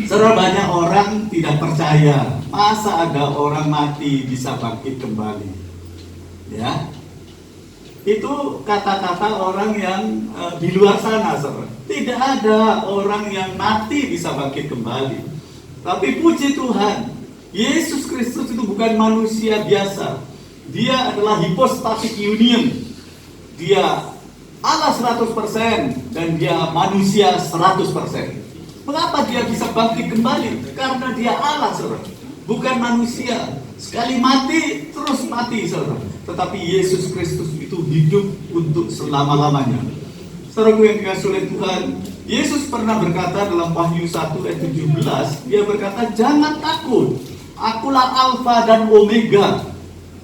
Saudara, banyak orang tidak percaya, masa ada orang mati bisa bangkit kembali. Ya, itu kata-kata orang yang di luar sana, saudara. Tidak ada orang yang mati bisa bangkit kembali. Tapi puji Tuhan, Yesus Kristus itu bukan manusia biasa. Dia adalah hypostatic union. Dia Allah 100% dan dia manusia 100%. Mengapa dia bisa bangkit kembali? Karena dia Allah, saudara, bukan manusia. Sekali mati, terus mati, saudara. Tetapi Yesus Kristus itu hidup untuk selama-lamanya. Saudaraku yang dikasihi oleh Tuhan, Yesus pernah berkata dalam Wahyu 1 ayat 17, dia berkata, "Jangan takut, akulah Alfa dan Omega.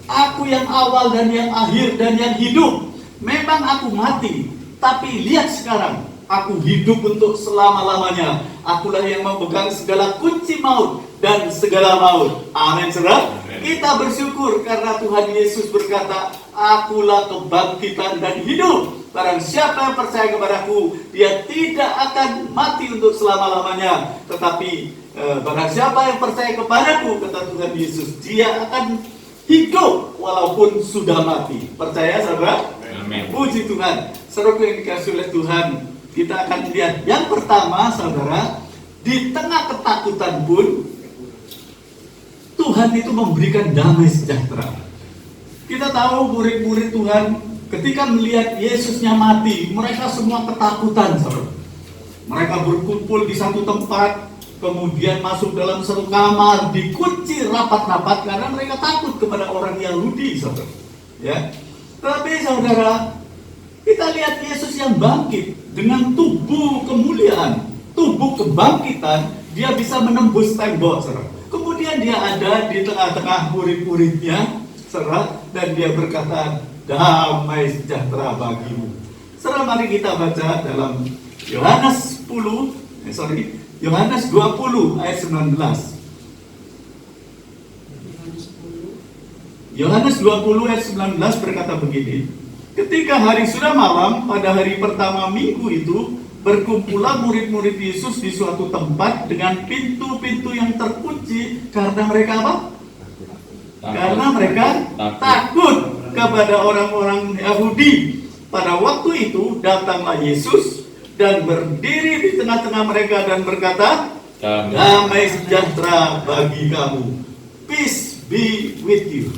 Aku yang awal dan yang akhir dan yang hidup. Memang aku mati, tapi lihat sekarang, aku hidup untuk selama-lamanya. Akulah yang memegang segala kunci maut dan segala maut." Amin, saudara. Kita bersyukur karena Tuhan Yesus berkata, "Akulah kebangkitan dan hidup. Barang siapa yang percaya kepadaku, dia tidak akan mati untuk selama-lamanya. Tetapi barang siapa yang percaya kepadaku," kata Tuhan Yesus, "dia akan hidup walaupun sudah mati." Percaya, saudara? Amin. Puji Tuhan. Saudaraku yang dikasihi oleh Tuhan, kita akan lihat yang pertama, saudara, di tengah ketakutan pun Tuhan itu memberikan damai sejahtera. Kita tahu murid-murid Tuhan ketika melihat Yesusnya mati, mereka semua ketakutan, saudara. Mereka berkumpul di satu tempat, kemudian masuk dalam satu kamar, dikunci rapat-rapat karena mereka takut kepada orang Yahudi, saudara. Ya, tapi saudara, kita lihat Yesus yang bangkit dengan tubuh kemuliaan, tubuh kebangkitan, dia bisa menembus tembok, saudara. Kemudian dia ada di tengah-tengah murid-muridnya, saudara, dan dia berkata, "Damai sejahtera bagimu." Saudara, mari kita baca dalam Yohanes 20 ayat 19. Yohanes 20 ayat 19 berkata begini, "Ketika hari sudah malam, pada hari pertama minggu itu, berkumpulah murid-murid Yesus di suatu tempat dengan pintu-pintu yang terkunci karena mereka apa? Karena mereka takut kepada orang-orang Yahudi. Pada waktu itu datanglah Yesus dan berdiri di tengah-tengah mereka dan berkata, 'Damai sejahtera bagi kamu. Peace be with you.'"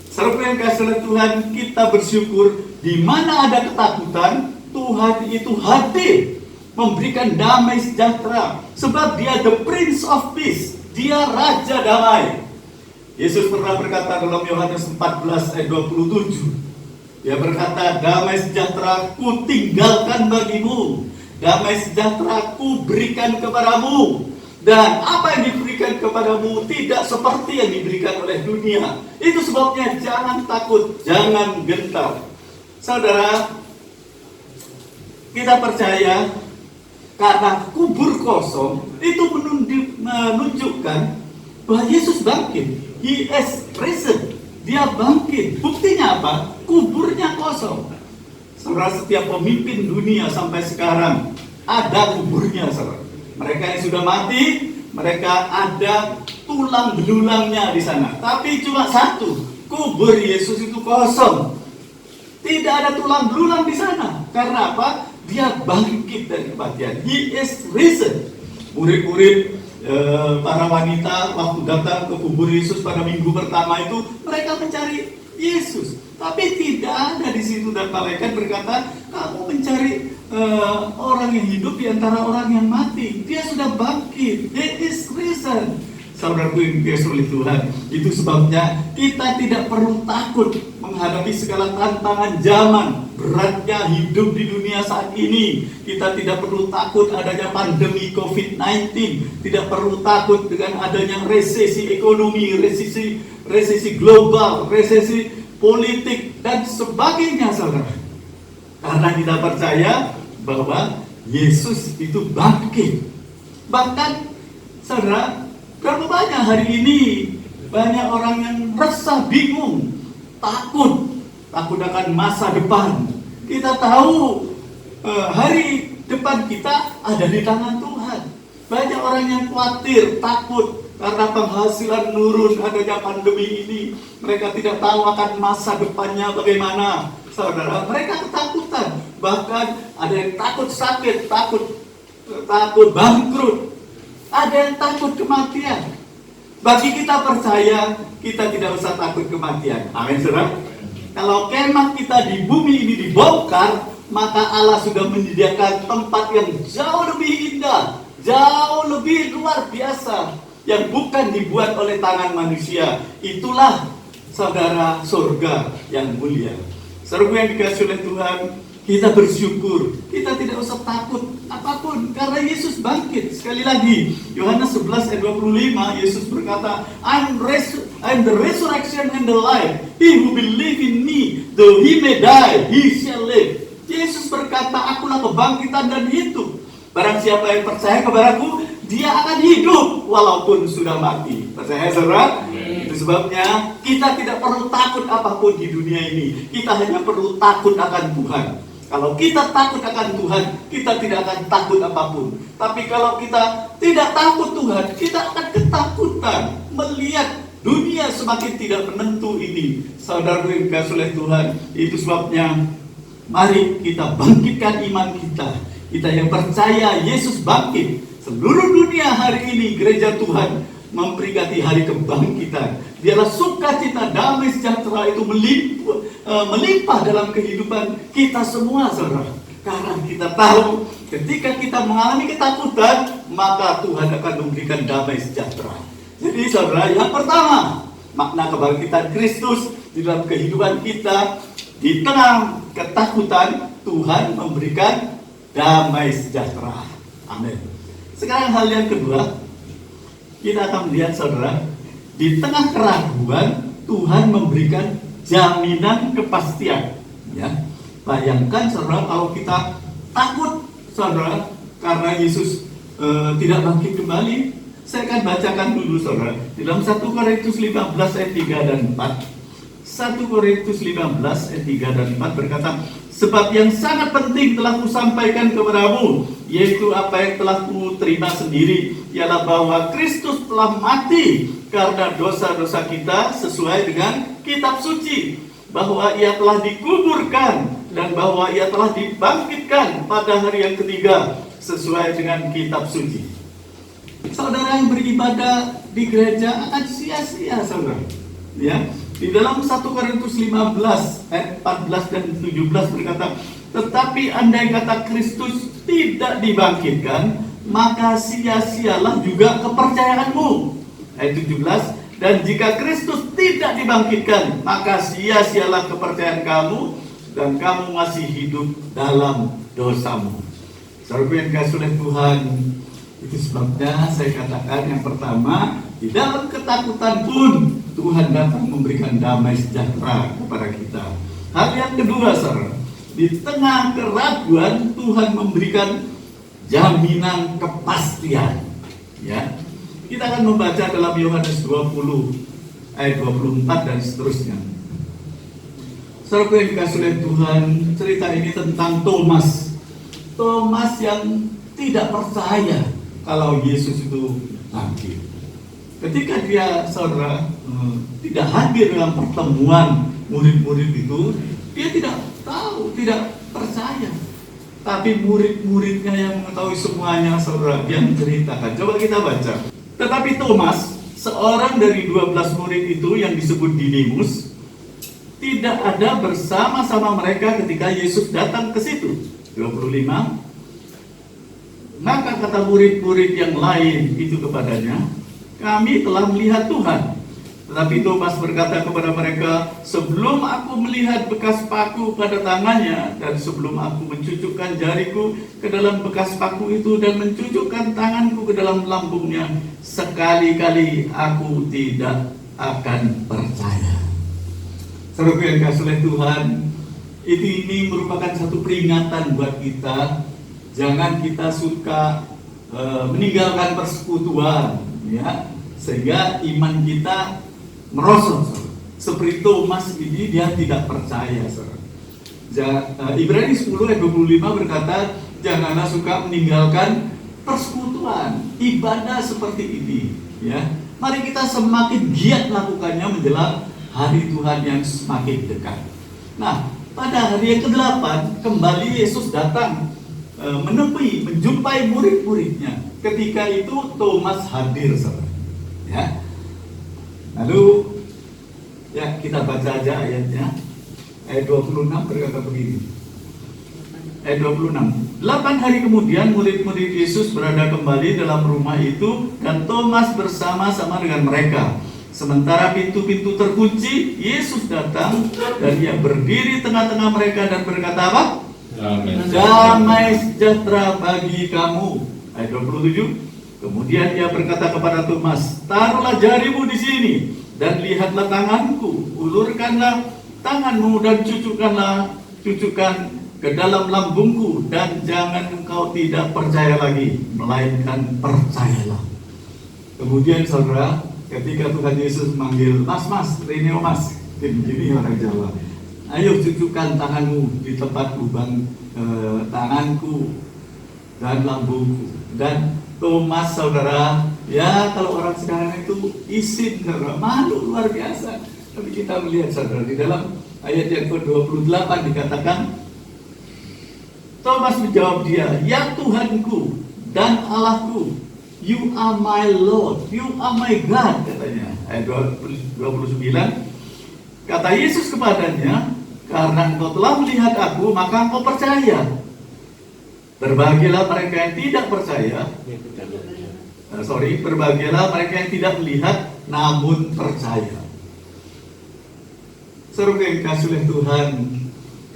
Saudara yang kasih oleh Tuhan, kita bersyukur di mana ada ketakutan, Tuhan itu hadir memberikan damai sejahtera, sebab dia the Prince of Peace, dia Raja Damai. Yesus pernah berkata dalam Yohanes 14 ayat 27, dia berkata, "Damai sejahtera ku tinggalkan bagimu, damai sejahtera ku berikan kepadamu, dan apa yang diberikan kepadamu tidak seperti yang diberikan oleh dunia. Itu sebabnya jangan takut, jangan gentar." Saudara, kita percaya karena kubur kosong itu menunjukkan bahwa Yesus bangkit. He is risen. Dia bangkit. Buktinya apa? Kuburnya kosong. Saudara, setiap pemimpin dunia sampai sekarang ada kuburnya, saudara. Mereka yang sudah mati, mereka ada tulang belulangnya di sana. Tapi cuma satu, kubur Yesus itu kosong. Tidak ada tulang belulang di sana. Karena apa? Dia bangkit dari kematian. He is risen. Murid-murid, para wanita waktu datang ke kubur Yesus pada minggu pertama itu, mereka mencari Yesus. Tapi tidak ada di situ, dan malaikat berkata, "Kamu mencari orang yang hidup di antara orang yang mati. Dia sudah bangkit. He is risen." Saudaraku yang dikasihi oleh Tuhan, itu sebabnya kita tidak perlu takut menghadapi segala tantangan zaman, beratnya hidup di dunia saat ini. Kita tidak perlu takut adanya pandemi COVID-19, tidak perlu takut dengan adanya resesi ekonomi, resesi global, resesi politik, dan sebagainya, saudara. Karena kita percaya bahwa Yesus itu bangkit. Bahkan, saudara, berapa banyak hari ini banyak orang yang resah, bingung, takut akan masa depan. Kita tahu hari depan kita ada di tangan Tuhan. Banyak orang yang khawatir, takut karena penghasilan menurun adanya pandemi ini. Mereka tidak tahu akan masa depannya bagaimana. Saudara, mereka ketakutan. Bahkan ada yang takut sakit, takut bangkrut. Ada yang takut kematian. Bagi kita percaya, kita tidak usah takut kematian. Amin, saudara. Kalau kemah kita di bumi ini dibongkar, maka Allah sudah menyediakan tempat yang jauh lebih indah, jauh lebih luar biasa, yang bukan dibuat oleh tangan manusia. Itulah, saudara, surga yang mulia. Saudara yang dikasihi oleh Tuhan, kita bersyukur, kita tidak usah takut apapun, karena Yesus bangkit. Sekali lagi, Yohanes 11 ayat 25, Yesus berkata, I'm the resurrection and the life. He who believe in me, though he may die, he shall live. Yesus berkata, akulah kebangkitan dan hidup. Barang siapa yang percaya kepadaku, dia akan hidup walaupun sudah mati. Percaya, saudara? Itu sebabnya kita tidak perlu takut apapun di dunia ini. Kita hanya perlu takut akan Tuhan. Kalau kita takut akan Tuhan, kita tidak akan takut apapun. Tapi kalau kita tidak takut Tuhan, kita akan ketakutan melihat dunia semakin tidak menentu ini. Saudara yang dikasihi oleh Tuhan, itu sebabnya mari kita bangkitkan iman kita. Kita yang percaya Yesus bangkit. Seluruh dunia hari ini gereja Tuhan memperingati hari kebangkitan. Biarlah sukacita, damai sejahtera itu melimpah dalam kehidupan kita semua, saudara. Karena kita tahu ketika kita mengalami ketakutan, maka Tuhan akan memberikan damai sejahtera. Jadi, saudara, yang pertama, makna kebangkitan Kristus di dalam kehidupan kita. Di tengah ketakutan, Tuhan memberikan damai sejahtera. Amin. Sekarang hal yang kedua, kita akan melihat, saudara, di tengah keraguan, Tuhan memberikan jaminan kepastian. Ya, bayangkan, saudara, kalau kita takut, saudara, karena Yesus tidak bangkit kembali. Saya akan bacakan dulu, saudara, di dalam 1 Korintus 15 ayat 3 dan 4. 1 Korintus 15 ayat 3 dan 4 berkata, sebab yang sangat penting telah kusampaikan kepadamu, yaitu apa yang telah kuterima sendiri, ialah bahwa Kristus telah mati karena dosa-dosa kita sesuai dengan kitab suci, bahwa ia telah dikuburkan dan bahwa ia telah dibangkitkan pada hari yang ketiga sesuai dengan kitab suci. Saudara yang beribadah di gereja akan sia-sia, saudara. Ya, di dalam 1 Korintus 15 ayat 14 dan 17 berkata, tetapi andai kata Kristus tidak dibangkitkan, maka sia-sialah juga kepercayaanmu. Ayat 17, dan jika Kristus tidak dibangkitkan, maka sia-sialah kepercayaan kamu, dan kamu masih hidup dalam dosamu. Saudara yang dikasihi oleh Tuhan, itu sebabnya saya katakan yang pertama, di dalam ketakutan pun Tuhan datang memberikan damai sejahtera kepada kita. Hal yang kedua, saudara, di tengah keraguan Tuhan memberikan jaminan kepastian. Ya, kita akan membaca dalam Yohanes 20 ayat 24 dan seterusnya. Saudara yang dikasihi oleh Tuhan, cerita ini tentang Thomas. Thomas yang tidak percaya kalau Yesus itu bangkit. Ketika dia, saudara, tidak hadir dalam pertemuan murid-murid itu, dia tidak tahu, tidak percaya. Tapi murid-muridnya yang mengetahui semuanya, saudara, yang menceritakan. Coba kita baca. Tetapi Thomas, seorang dari 12 murid itu yang disebut Didimus, tidak ada bersama-sama mereka ketika Yesus datang ke situ. 25. Maka kata murid-murid yang lain itu kepadanya, kami telah melihat Tuhan. Tetapi Thomas berkata kepada mereka, "Sebelum aku melihat bekas paku pada tangannya, dan sebelum aku mencucukkan jariku ke dalam bekas paku itu dan mencucukkan tanganku ke dalam lambungnya, sekali-kali aku tidak akan percaya." Saudara yang kasih oleh Tuhan, ini merupakan satu peringatan buat kita. Jangan kita suka meninggalkan persekutuan, ya, sehingga iman kita merosot. Seperti Thomas ini, dia tidak percaya. Ibrani 10 ayat 25 berkata, janganlah suka meninggalkan persekutuan, ibadah seperti ini, ya. Mari kita semakin giat melakukannya menjelang hari Tuhan yang semakin dekat. Nah, pada hari yang ke-8 kembali Yesus datang menemui, menjumpai murid-muridnya. Ketika itu Thomas hadir, saudara. Ya. Lalu ya, kita baca aja ayatnya. Ayat 26 berkata begini. Ayat 26. 8 hari kemudian murid-murid Yesus berada kembali dalam rumah itu, dan Thomas bersama-sama dengan mereka. Sementara pintu-pintu terkunci, Yesus datang dan ia berdiri tengah-tengah mereka dan berkata apa? Damai sejahtera bagi kamu. Ayat 27. Kemudian dia berkata kepada Thomas, taruhlah jarimu di sini dan lihatlah tanganku, ulurkanlah tanganmu dan cucukkan ke dalam lambungku, dan jangan engkau tidak percaya lagi, melainkan percayalah. Kemudian saudara, ketika Tuhan Yesus memanggil, mas, Reneo mas, gini orang Jawa, ayo cucukkan tanganmu di tempat lubang tanganku dan lambungku. Dan Thomas, saudara, ya kalau orang sekarang itu izin, saudara, malu luar biasa. Tapi kita melihat, saudara, di dalam ayat yang ke-28 dikatakan, Thomas menjawab dia, ya Tuhanku dan Allahku, you are my Lord, you are my God, katanya. Ayat 29, kata Yesus kepadanya, karena engkau telah melihat aku, maka engkau percaya. Berbahagialah mereka yang tidak percaya. Berbahagialah mereka yang tidak melihat namun percaya. Saudara yang dikasihi oleh Tuhan,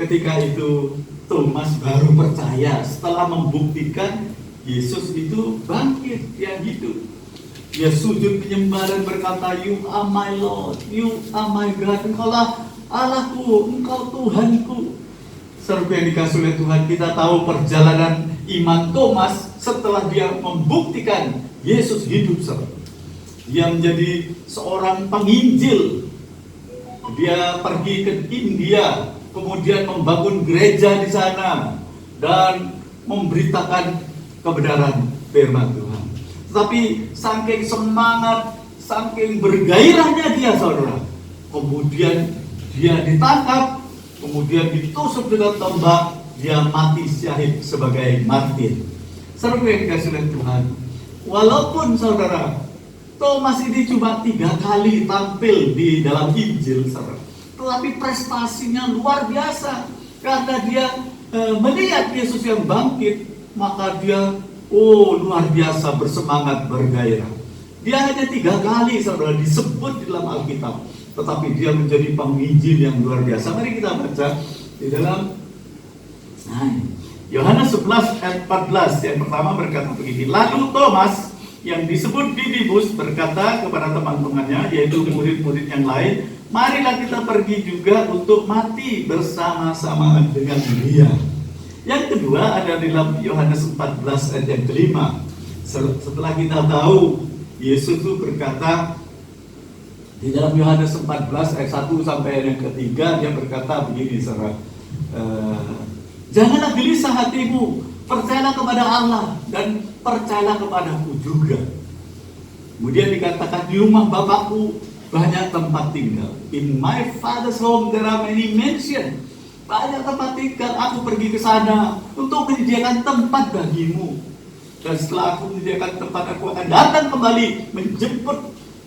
ketika itu Thomas baru percaya setelah membuktikan Yesus itu bangkit, dia hidup. Dia sujud menyembah dan berkata, you are my Lord, you are my God, engkaulah Allahku, engkau Tuhanku. Saudara yang dikasihi oleh Tuhan, kita tahu perjalanan iman Thomas setelah dia membuktikan Yesus hidup, saudara. Dia menjadi seorang penginjil. Dia pergi ke India, kemudian membangun gereja di sana dan memberitakan kebenaran firman Tuhan. Tetapi saking semangat, saking bergairahnya dia, saudara, kemudian dia ditangkap, kemudian ditusuk dengan tombak, dia mati syahid sebagai martir. Saudara yang dikasihi oleh Tuhan, walaupun saudara Thomas ini cuma 3 kali tampil di dalam Injil, saudara, tetapi prestasinya luar biasa karena dia melihat Yesus yang bangkit, maka dia luar biasa bersemangat, bergairah. Dia hanya 3 kali, saudara, disebut di dalam Alkitab, tetapi dia menjadi penginjil yang luar biasa. Mari kita baca di dalam Yohanes 11 ayat 14. Yang pertama berkata begini, lalu Thomas yang disebut Didimus berkata kepada teman-temannya, yaitu murid-murid yang lain, marilah kita pergi juga untuk mati bersama-sama dengan dia. Yang kedua ada di dalam Yohanes 14 ayat yang kelima. Setelah kita tahu Yesus itu berkata di dalam Yohanes 14 ayat 1 sampai ayat yang ketiga, dia berkata begini, saudara, janganlah gelisah hatimu, percayalah kepada Allah dan percayalah kepadaku juga. Kemudian dikatakan, di rumah Bapakku banyak tempat tinggal. In my father's home there are many mansions. Banyak tempat tinggal, aku pergi ke sana untuk menyediakan tempat bagimu. Dan setelah aku menyediakan tempat, aku akan datang kembali menjemput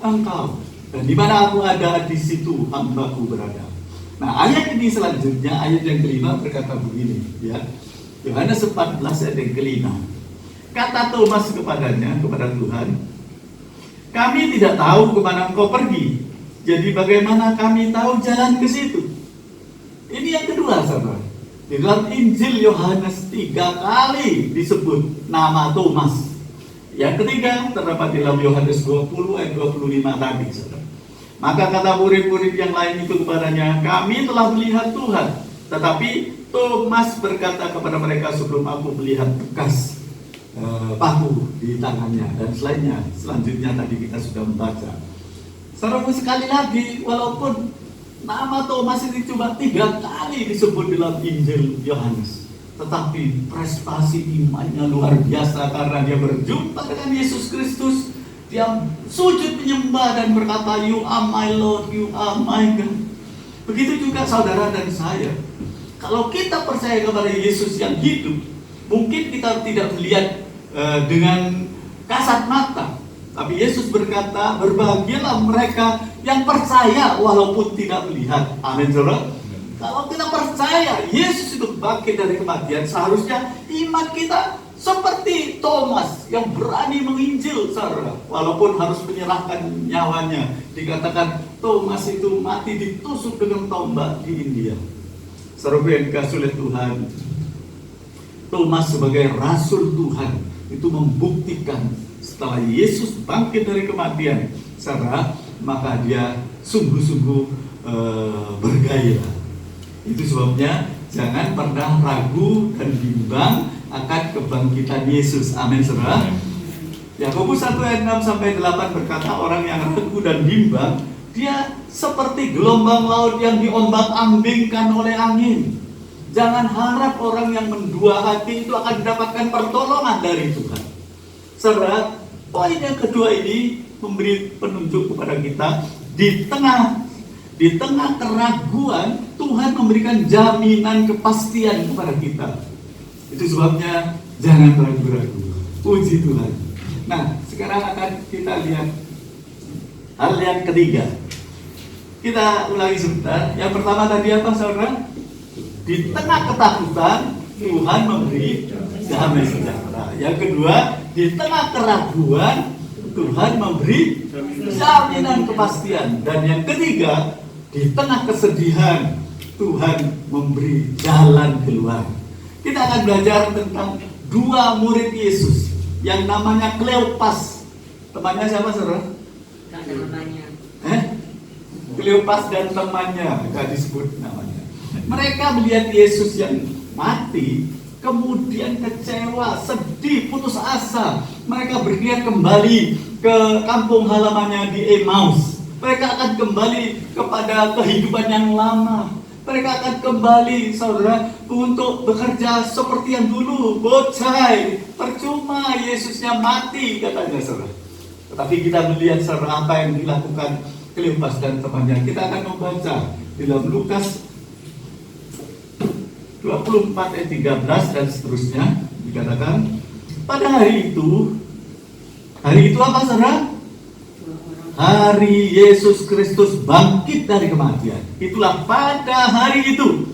engkau. Dan di mana aku ada, di situ hambaku berada. Nah, ayat ini selanjutnya, ayat yang kelima berkata begini, ya. Yohanes 14 ayat yang kelima. Kata Thomas kepadanya, kepada Tuhan, kami tidak tahu kemana engkau pergi. Jadi bagaimana kami tahu jalan ke situ? Ini yang kedua, saudara. Di dalam Injil Yohanes 3 kali disebut nama Thomas. Yang ketiga terdapat di dalam Yohanes 20 ayat 25 tadi, saudara. Maka kata murid-murid yang lain itu kepadanya, kami telah melihat Tuhan. Tetapi Thomas berkata kepada mereka, sebelum aku melihat bekas paku di tangannya dan selanjutnya tadi kita sudah membaca. Saudara, sekali lagi, walaupun nama Thomas ini cuma 3 kali disebut dalam Injil Yohanes, tetapi prestasi imannya luar biasa karena dia berjumpa dengan Yesus Kristus. Dia sujud menyembah dan berkata, "You are my Lord, you are my God." Begitu juga saudara dan saya. Kalau kita percaya kepada Yesus yang hidup, mungkin kita tidak melihat dengan kasat mata. Tapi Yesus berkata, berbahagialah mereka yang percaya walaupun tidak melihat. Amin, saudara. Kalau kita percaya Yesus itu bangkit dari kematian, seharusnya iman kita seperti Thomas yang berani menginjil, saudara. Walaupun harus menyerahkan nyawanya. Dikatakan Thomas itu mati ditusuk dengan tombak di India. Saudara yang dikasihi oleh Tuhan, Thomas sebagai rasul Tuhan itu membuktikan setelah Yesus bangkit dari kematian, saudara, maka dia sungguh-sungguh bergairah. Itu sebabnya jangan pernah ragu dan bimbang akan kebangkitan Yesus. Amin, saudara. Yakobus 1 ayat 6 sampai 8 berkata, orang yang ragu dan bimbang, dia seperti gelombang laut yang diombak-ambingkan oleh angin. Jangan harap orang yang mendua hati itu akan mendapatkan pertolongan dari Tuhan. Saudara, poin yang kedua ini memberi penunjuk kepada kita di tengah keraguan, Tuhan memberikan jaminan kepastian kepada kita. Itu sebabnya jangan ragu-ragu. Puji Tuhan. Nah, sekarang akan kita lihat hal yang ketiga. Kita ulangi sebentar. Yang pertama tadi apa, saudara? Di tengah ketakutan, Tuhan memberi damai sejahtera. Yang kedua, di tengah keraguan, Tuhan memberi jaminan kepastian. Dan yang ketiga, di tengah kesedihan, Tuhan memberi jalan keluar. Kita akan belajar tentang 2 murid Yesus yang namanya Kleopas. Temannya siapa, saudara? Gak ada namanya. Kleopas dan temannya, gak disebut namanya. Mereka melihat Yesus yang mati, kemudian kecewa, sedih, putus asa. Mereka berniat kembali ke kampung halamannya di Emmaus. Mereka akan kembali kepada kehidupan yang lama. Mereka akan kembali, saudara, untuk bekerja seperti yang dulu. Bocai, percuma Yesusnya mati, katanya, saudara. Tetapi kita melihat, saudara, apa yang dilakukan Kleopas dan temannya. Kita akan membaca di dalam Lukas 24 ayat 13 dan seterusnya. Dikatakan, pada hari itu apa, saudara? Hari Yesus Kristus bangkit dari kematian. Itulah pada hari itu.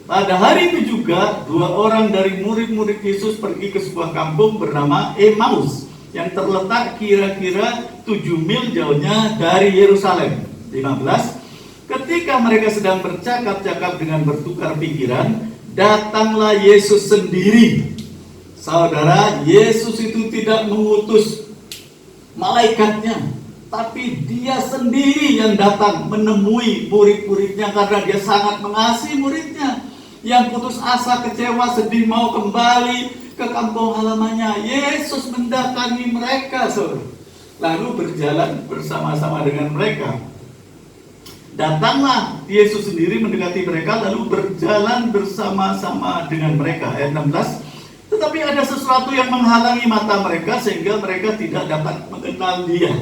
Pada hari itu juga 2 orang dari murid-murid Yesus pergi ke sebuah kampung bernama Emmaus yang terletak kira-kira 7 mil jauhnya dari Yerusalem. 15. Ketika mereka sedang bercakap-cakap dengan bertukar pikiran, datanglah Yesus sendiri. Saudara, Yesus itu tidak mengutus malaikatnya, tapi dia sendiri yang datang menemui murid-muridnya karena dia sangat mengasihi muridnya yang putus asa, kecewa, sedih, mau kembali ke kampung halamannya. Yesus mendatangi mereka, saudara, lalu berjalan bersama-sama dengan mereka. Datanglah Yesus sendiri mendekati mereka lalu berjalan bersama-sama dengan mereka. Ayat 16. Tetapi ada sesuatu yang menghalangi mata mereka sehingga mereka tidak dapat mengenal dia.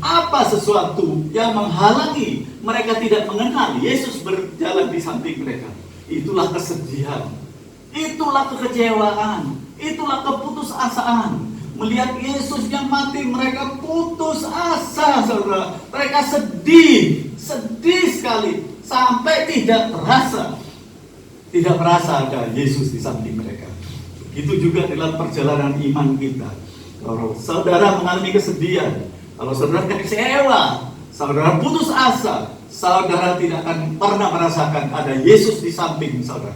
Apa sesuatu yang menghalangi mereka tidak mengenal Yesus berjalan di samping mereka? Itulah kesedihan, itulah kekecewaan, itulah keputusasaan. Melihat Yesus yang mati, mereka putus asa, saudara. Mereka sedih sekali sampai tidak merasa ada Yesus di samping mereka. Itu juga dalam perjalanan iman kita. Kalau saudara mengalami kesedihan, kalau saudara kecewa, saudara putus asa, saudara tidak akan pernah merasakan ada Yesus di samping saudara.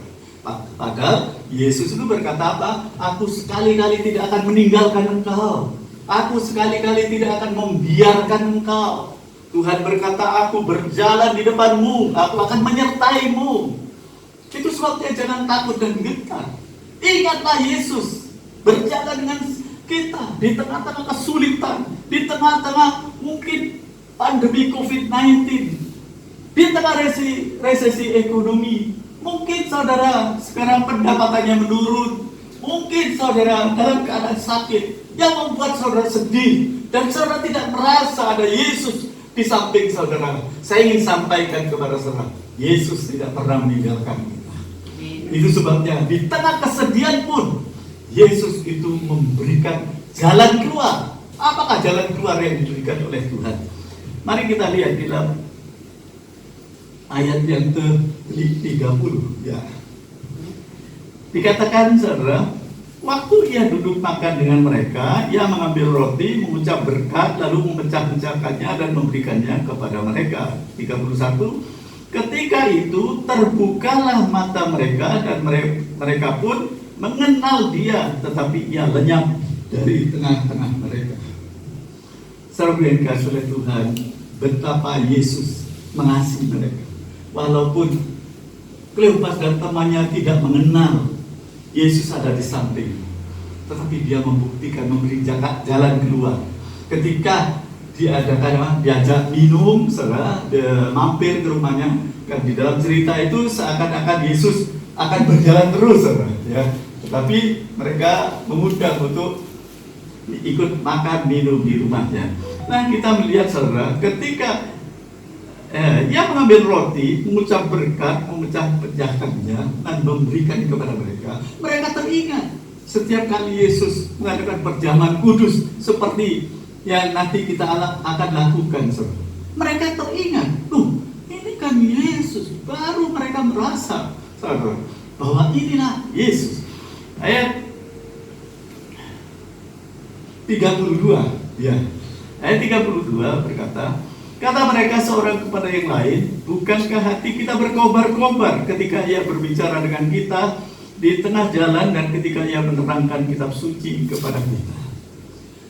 Padahal Yesus itu berkata apa? Aku sekali-kali tidak akan meninggalkan engkau. Aku sekali-kali tidak akan membiarkan engkau. Tuhan berkata, aku berjalan di depanmu, aku akan menyertaimu. Itu sebabnya jangan takut dan gentar. Ingatlah Yesus berjalan dengan kita di tengah-tengah kesulitan, di tengah-tengah mungkin pandemi COVID-19, di tengah resesi ekonomi. Mungkin saudara sekarang pendapatannya menurun, mungkin saudara dalam keadaan sakit yang membuat saudara sedih, dan saudara tidak merasa ada Yesus di samping saudara. Saya ingin sampaikan kepada saudara, Yesus tidak pernah meninggalkan kita. Itu sebabnya di tengah kesedihan pun Yesus itu memberikan jalan keluar. Apakah jalan keluar yang diberikan oleh Tuhan? Mari kita lihat di dalam ayat yang ke-30 ya. Dikatakan saudara, waktu ia duduk makan dengan mereka, ia mengambil roti, mengucap berkat, lalu memecah-pecahkannya dan memberikannya kepada mereka. 31, ketika itu terbukalah mata mereka dan mereka pun mengenal dia, tetapi ia lenyap dari tengah-tengah mereka. Saudara yang dikasihi oleh Tuhan, betapa Yesus mengasihi mereka. Walaupun Kleopas dan temannya tidak mengenal Yesus ada di samping, tetapi dia membuktikan, memberi jalan keluar. Ketika diajak minum, saudara, mampir ke rumahnya, kan di dalam cerita itu seakan-akan Yesus akan berjalan terus, saudara, ya. Tetapi mereka mengundang untuk ikut makan minum di rumahnya. Nah, kita melihat saudara, ketika ia mengambil roti, mengucap berkat, memecah-pecahkannya dan memberikan kepada mereka. Mereka teringat setiap kali Yesus mengadakan perjamuan kudus seperti yang nanti kita akan lakukan, saudara. Mereka teringat, ini kan Yesus. Baru mereka merasa, saudara, bahwa inilah Yesus. Ayat 32, ya. Ayat 32 berkata, kata mereka seorang kepada yang lain, bukankah hati kita berkobar-kobar ketika ia berbicara dengan kita di tengah jalan dan ketika ia menerangkan kitab suci kepada kita?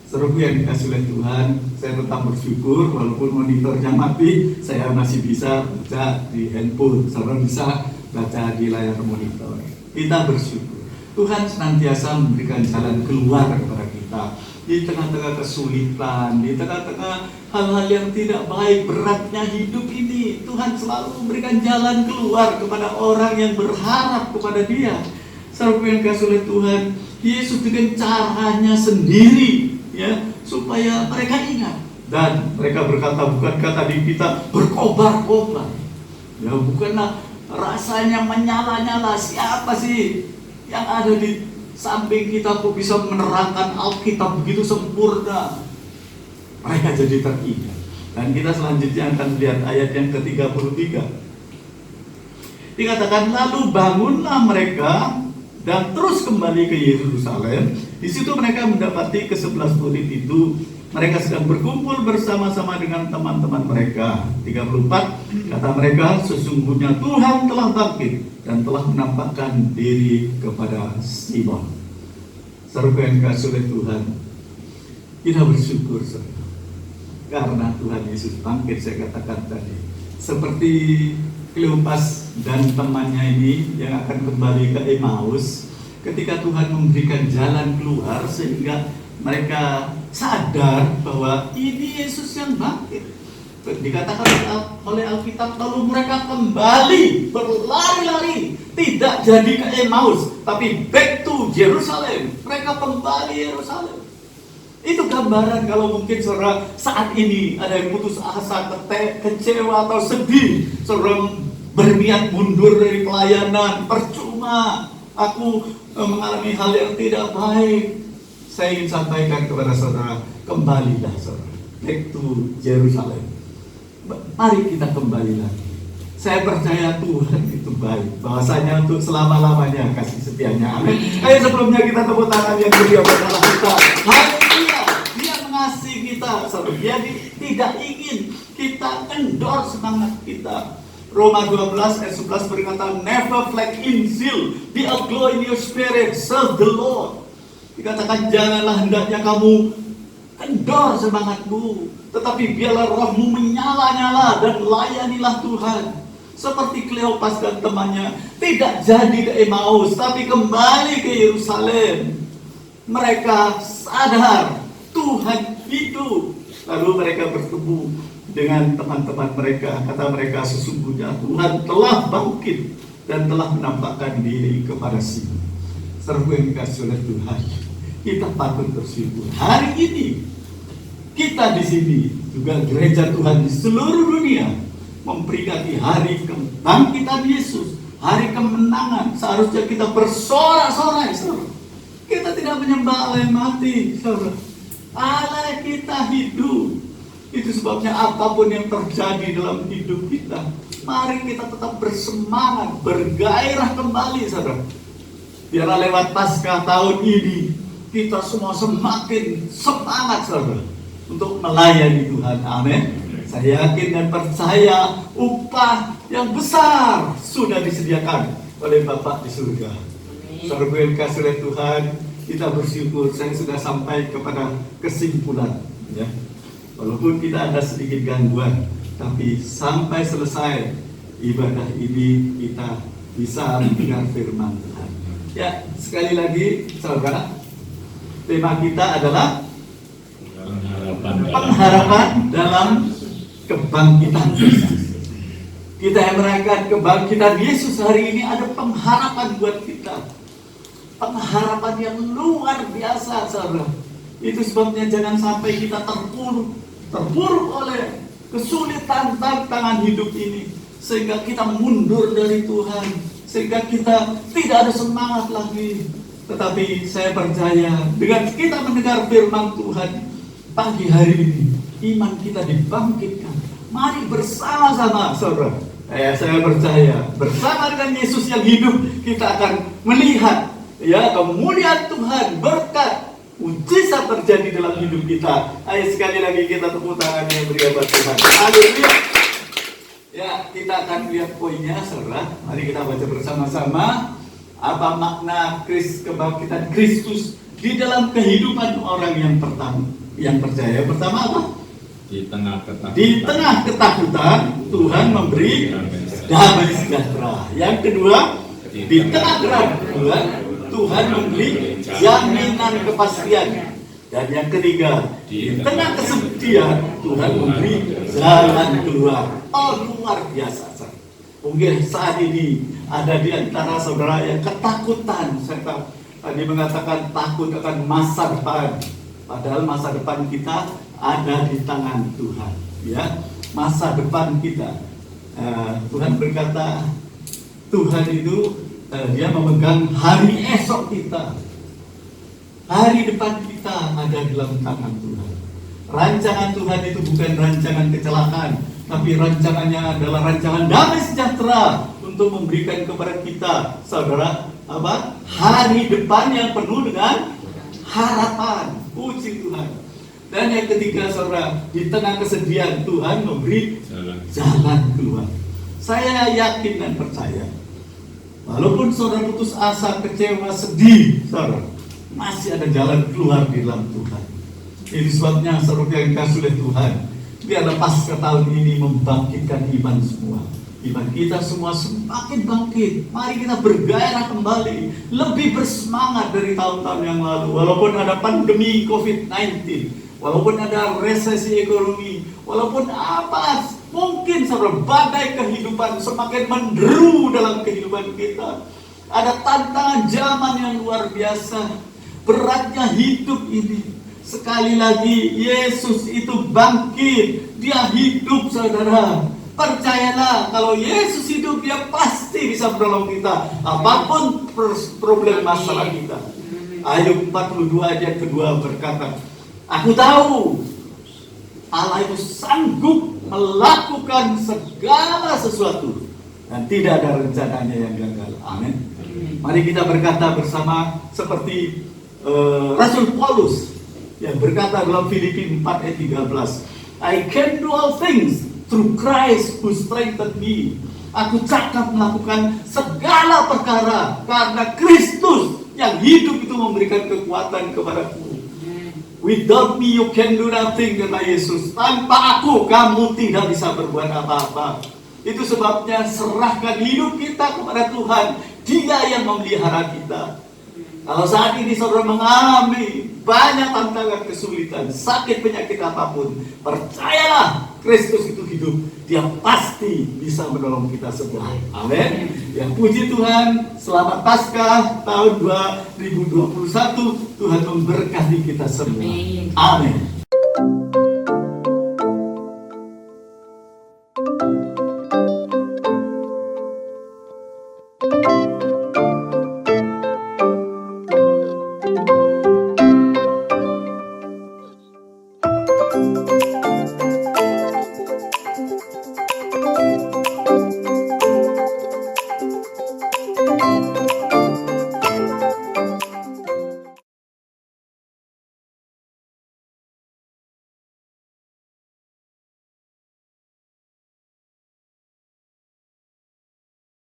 Saudaraku yang dikasihi oleh Tuhan, saya tetap bersyukur walaupun monitornya mati, saya masih bisa baca di handphone, saudara bisa baca di layar monitor. Kita bersyukur. Tuhan senantiasa memberikan jalan keluar kepada kita di tengah-tengah kesulitan, di tengah-tengah hal-hal yang tidak baik, beratnya hidup ini. Tuhan selalu memberikan jalan keluar kepada orang yang berharap kepada Dia. Saudara yang dikasihi oleh Tuhan, Yesus dengan caranya sendiri, ya, supaya mereka ingat. Dan mereka berkata, bukankah tadi kita berkobar-kobar? Ya, bukanlah rasanya menyala-nyala. Siapa sih yang ada di samping kita kok bisa menerangkan Alkitab begitu sempurna? Mereka jadi teringat. Dan kita selanjutnya akan lihat ayat yang ke-33. Dikatakan, lalu bangunlah mereka dan terus kembali ke Yerusalem. Di situ mereka mendapati ke-11 murid itu. Mereka sedang berkumpul bersama-sama dengan teman-teman mereka. 34, kata mereka, sesungguhnya Tuhan telah bangkit dan telah menampakkan diri kepada Simon. Saudara yang dikasihi oleh Tuhan, kita bersyukur, saudara, karena Tuhan Yesus bangkit. Saya katakan tadi, seperti Kleopas dan temannya ini yang akan kembali ke Emmaus, ketika Tuhan memberikan jalan keluar sehingga mereka sadar bahwa ini Yesus yang bangkit. Dikatakan oleh Alkitab, lalu mereka kembali berlari-lari, tidak jadi ke Emmaus, tapi back to Jerusalem. Mereka kembali Yerusalem. Itu gambaran kalau mungkin saudara saat ini ada yang putus asa, kecewa atau sedih, saudara berniat mundur dari pelayanan, percuma, aku mengalami hal yang tidak baik. Saya ingin sampaikan kepada saudara, kembalilah saudara, back to Jerusalem. Mari kita kembali lagi. Saya percaya Tuhan itu baik, bahwasanya untuk selama-lamanya kasih setianya. Amin. Ayo sebelumnya kita tepuk tangan yang beliau berkata kita. Haleluya. Dia mengasihi kita, saudara. Dia tidak ingin kita kendor semangat kita. Roma 12 ayat 11 berkata, never flag in zeal, be aglow in your spirit, serve the Lord. Dikatakan janganlah hendaknya kamu kendor semangatmu, tetapi biarlah rohmu menyala-nyala dan layanilah Tuhan. Seperti Kleopas dan temannya, tidak jadi ke Emmaus, tapi kembali ke Yerusalem. Mereka sadar Tuhan hidup. Lalu mereka bertemu dengan teman-teman mereka. Kata mereka, sesungguhnya Tuhan telah bangkit dan telah menampakkan diri kepada Simon. Saudara yang dikasihi oleh Tuhan, kita patut bersyukur. Hari ini kita di sini juga gereja Tuhan di seluruh dunia memperingati hari kebangkitan Yesus, hari kemenangan. Seharusnya kita bersorak-sorai, saudara. Kita tidak menyembah Allah yang mati, saudara. Allah kita hidup. Itu sebabnya apapun yang terjadi dalam hidup kita, mari kita tetap bersemangat, bergairah kembali, saudara. Biarlah lewat Paskah tahun ini kita semua semakin semangat, saudara, untuk melayani Tuhan. Amin. Saya yakin dan percaya upah yang besar sudah disediakan oleh Bapa di surga. Saudara yang dikasihi oleh Tuhan, kita bersyukur. Saya sudah sampai kepada kesimpulan, ya. Walaupun kita ada sedikit gangguan, tapi sampai selesai ibadah ini kita bisa mendengar firman Tuhan. Ya, sekali lagi, saudara, tema kita adalah pengharapan dalam kebangkitan Yesus. Kita yang merayakan kebangkitan Yesus hari ini ada pengharapan buat kita. Pengharapan yang luar biasa, saudara. Itu sebabnya jangan sampai kita terpuruk oleh kesulitan tantangan hidup ini, sehingga kita mundur dari Tuhan, sehingga kita tidak ada semangat lagi. Tetapi saya percaya dengan kita mendengar firman Tuhan pagi hari ini, iman kita dibangkitkan. Mari bersama-sama, saudara. Saya percaya bersama dengan Yesus yang hidup, kita akan melihat, ya, kemuliaan Tuhan, berkat, mujizat terjadi dalam hidup kita. Ayo sekali lagi kita tepuk tangan yang beri buat Tuhan. Haleluya. Ya, kita akan lihat poinnya, saudara. Mari kita baca bersama-sama apa makna kebangkitan Kristus di dalam kehidupan orang yang percaya. Pertama apa? Di tengah ketakutan Tuhan memberi damai sejahtera. Yang kedua, di tengah keraguan Tuhan memberi jaminan kepastian. Dan yang ketiga, di tengah kesedihan Tuhan memberi jalan keluar. Oh, luar biasa. Mungkin saat ini ada di antara saudara yang ketakutan. Saya tadi mengatakan takut akan masa depan. Padahal masa depan kita ada di tangan Tuhan. Ya, masa depan kita. Tuhan berkata, Tuhan itu Dia memegang hari esok kita. Hari depan kita ada dalam tangan Tuhan. Rancangan Tuhan itu bukan rancangan kecelakaan, tapi rancangannya adalah rancangan damai sejahtera untuk memberikan kepada kita, saudara, apa? Hari depan yang penuh dengan harapan. Puji Tuhan. Dan yang ketiga, saudara, di tengah kesedihan Tuhan memberi jalan keluar. Saya yakin dan percaya, walaupun saudara putus asa, kecewa, sedih, saudara, masih ada jalan keluar di dalam Tuhan. Ini sebabnya saudara yang dikasihi oleh Tuhan, biarlah Paskah tahun ini membangkitkan iman semua. Iman kita semua semakin bangkit. Mari kita bergairah kembali, lebih bersemangat dari tahun-tahun yang lalu. Walaupun ada pandemi COVID-19, walaupun ada resesi ekonomi, walaupun apa, mungkin saudara, badai kehidupan semakin menderu dalam kehidupan kita. Ada tantangan zaman yang luar biasa, beratnya hidup ini. Sekali lagi, Yesus itu bangkit, Dia hidup, saudara. Percayalah, kalau Yesus hidup, Dia pasti bisa menolong kita apapun problem masalah kita. Ayub 42 ayat kedua berkata, aku tahu Allah itu sanggup melakukan segala sesuatu dan tidak ada rencananya yang gagal. Amin. Mari kita berkata bersama seperti Rasul Paulus yang berkata dalam Filipi 4 ayat 13, I can do all things through Christ who strengthened me. Aku cakap melakukan segala perkara karena Kristus yang hidup itu memberikan kekuatan kepadaku. Without me you can do nothing, kata Yesus. Tanpa aku kamu tidak bisa berbuat apa-apa. Itu sebabnya serahkan hidup kita kepada Tuhan. Dia yang memelihara kita. Kalau saat ini saudara mengalami banyak tantangan, kesulitan, sakit, penyakit apapun, percayalah Kristus itu hidup. Dia pasti bisa menolong kita semua. Amin. Ya, puji Tuhan. Selamat Paskah tahun 2021. Tuhan memberkati kita semua. Amin.